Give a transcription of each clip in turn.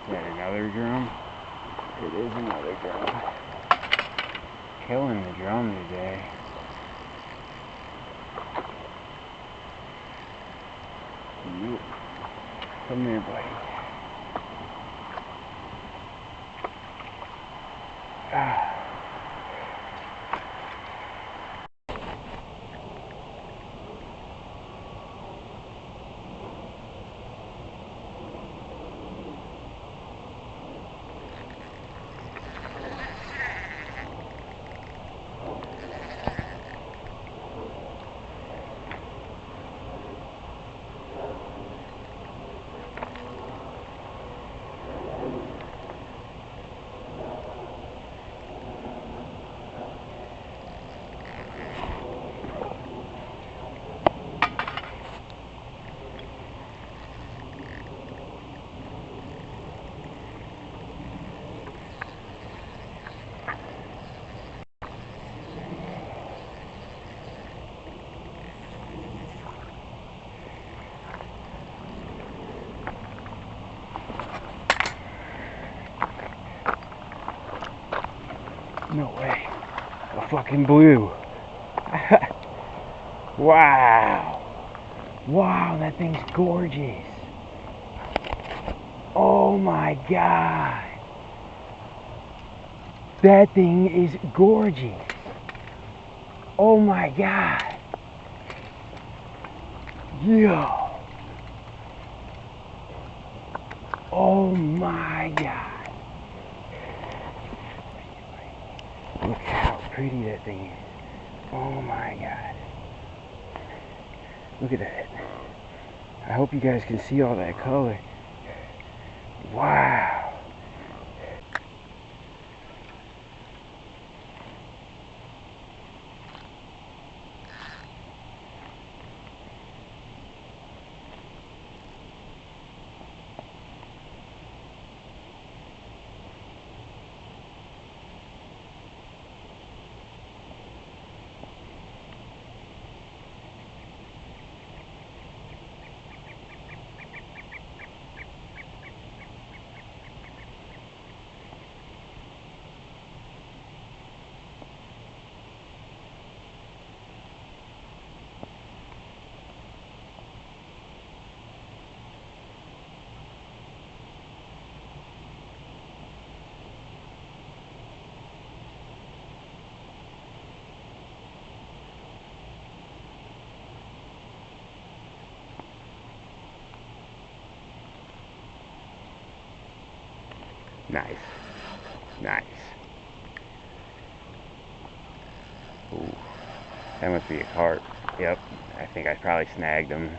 that another drum? It is another drum. Killing the drum today. Nope. Come here, buddy. Ah. No way. A fucking blue. Wow. Wow, that thing's gorgeous. Oh my god. That thing is gorgeous. Oh my god. Yo. Oh my god. Look how pretty that thing is. Oh my god. Look at that. I hope you guys can see all that color. Wow. Nice. Nice. Ooh. That must be a carp. Yep. I think I probably snagged him.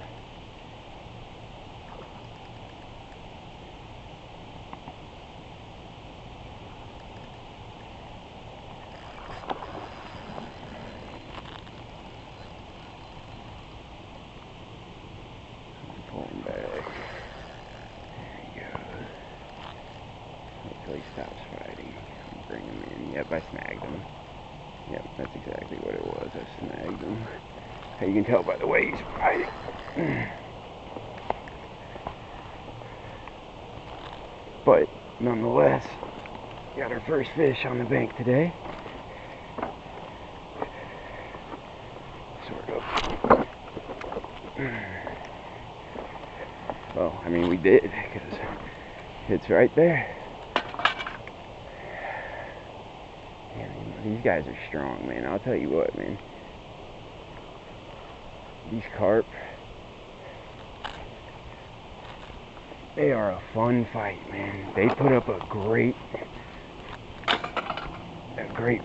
Pull him back. Until he stops fighting. Bring him in. Yep, I snagged him. Yep, that's exactly what it was. I snagged him. You can tell by the way he's fighting. But nonetheless, got our first fish on the bank today. Sort of. Well, I mean we did, because it's right there. Man, these guys are strong, man. I'll tell you what, man. These carp, they are a fun fight, man. They put up a great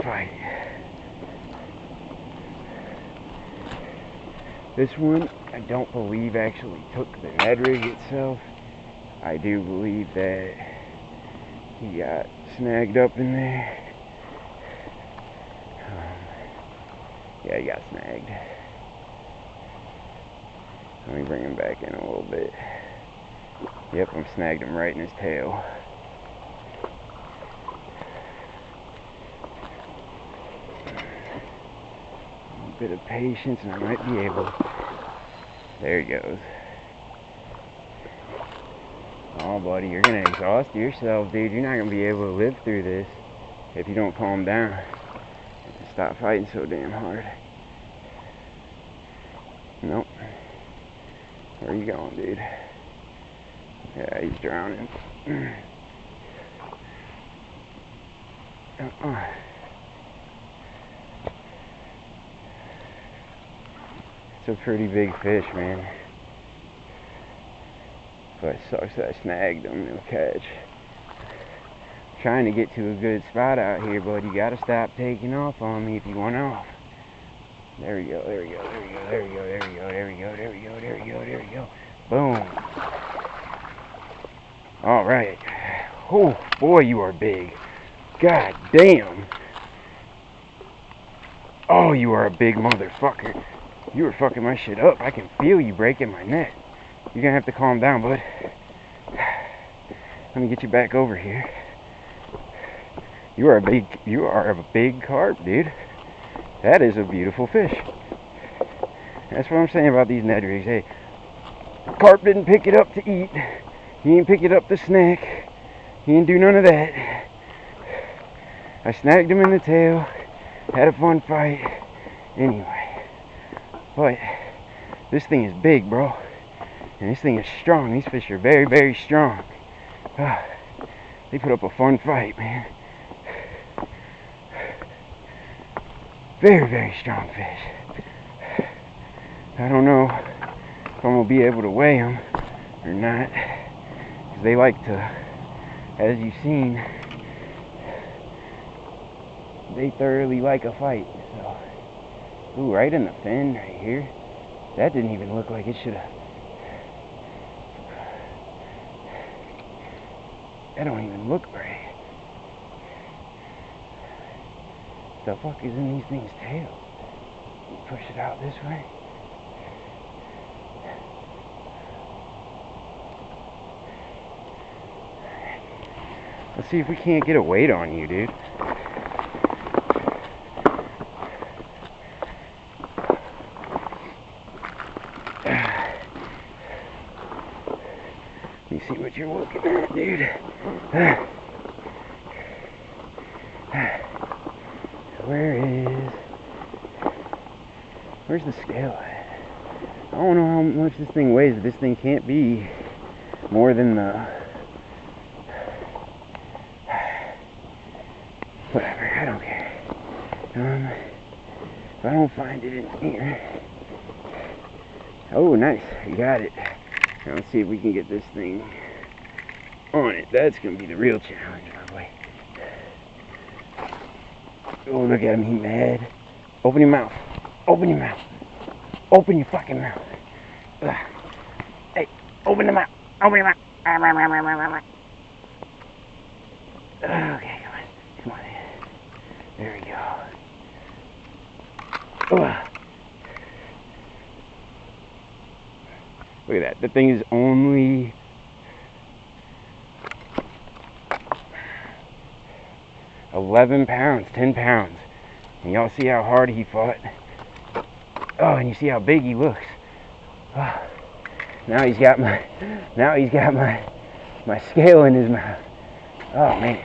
fight. This one, I don't believe actually took the Ned rig itself. I do believe that he got snagged up in there. Yeah, he got snagged. Let me bring him back in a little bit. Yep, I snagged him right in his tail. A bit of patience and I might be able. There he goes. Oh, buddy, you're gonna exhaust yourself, dude. You're not gonna be able to live through this if you don't calm down. Stop fighting so damn hard. Nope. Where are you going, dude? Yeah, he's drowning. It's a pretty big fish, man. But it sucks that I snagged him. No catch. Trying to get to a good spot out here, but you gotta stop taking off on me if you want off. There we go, there we go, there we go, there we go, there we go, there we go, there we go, there we go, there we go. Boom. Alright. Oh, boy, you are big. God damn. Oh, you are a big motherfucker. You were fucking my shit up. I can feel you breaking my net. You're gonna have to calm down, bud. Let me get you back over here. You are a big carp, dude. That is a beautiful fish. That's what I'm saying about these Ned rigs. Hey, carp didn't pick it up to eat. He didn't pick it up to snack. He didn't do none of that. I snagged him in the tail. Had a fun fight. Anyway. But this thing is big, bro. And this thing is strong. These fish are very, very strong. They put up a fun fight, man. Very, very strong fish. I don't know if I'm going to be able to weigh them or not. Because they like to, as you've seen, they thoroughly like a fight. So, ooh, right in the fin right here. That didn't even look like it should have. That don't even look right. The fuck is in these things' tails? Push it out this way. Let's see if we can't get a weight on you, dude. Let me see what you're looking at, dude. Where's the scale at? I don't know how much this thing weighs, but this thing can't be more than the... Whatever, I don't care. If I don't find it in here... Oh, nice, you got it. Now let's see if we can get this thing on it. That's gonna be the real challenge, probably. Oh, look at him, he's mad. Open your mouth. Open your mouth. Open your fucking mouth. Ugh. Hey, open the mouth. Open your mouth. Okay, come on. Come on. There we go. Ugh. Look at that. The thing is only... $11 pounds, 10 pounds. And y'all see how hard he fought? Oh, and you see how big he looks. Oh, now he's got my scale in his mouth. Oh man.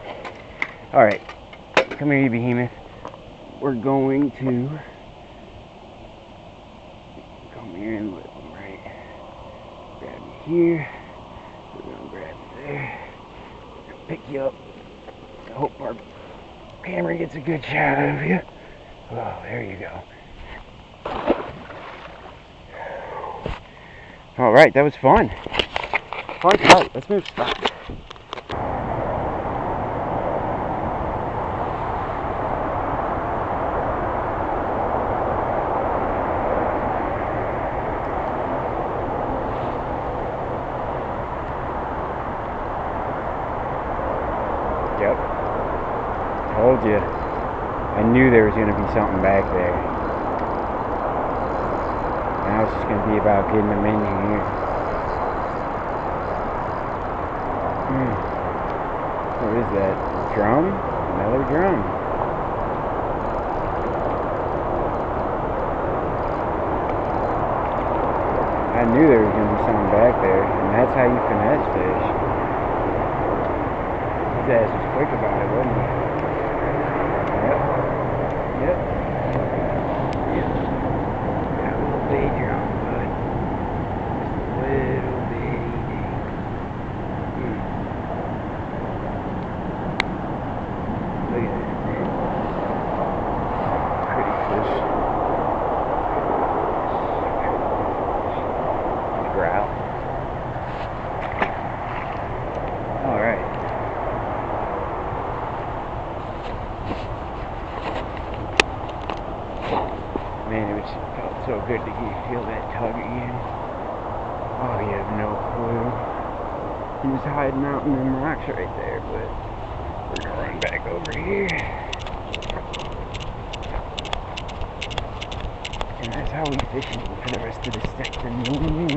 Alright. Come here, you behemoth. We're going to come here and lift him, right? Grab you here. We're gonna grab you there. We're gonna pick you up. I hope our camera gets a good shot of you. Oh, there you go. Alright, that was fun. Fun fight. Let's move spots. Yep. Told you. I knew there was going to be something back there. Now it's just going to be about getting them in here. What is that? A drum? Another drum. I knew there was going to be something back there, and that's how you finesse fish. ass was quick about it, wasn't he? Yep. Yep. Yep. Got a little baby on, bud. Just a little bitty thing. Look at this, man. Pretty fish. Growl. Alright. Man, it felt so good to feel that tug again. Oh, you have no clue. He was hiding out in them rocks right there, but we're gonna run back over here. And that's how we fishing for the rest of this afternoon.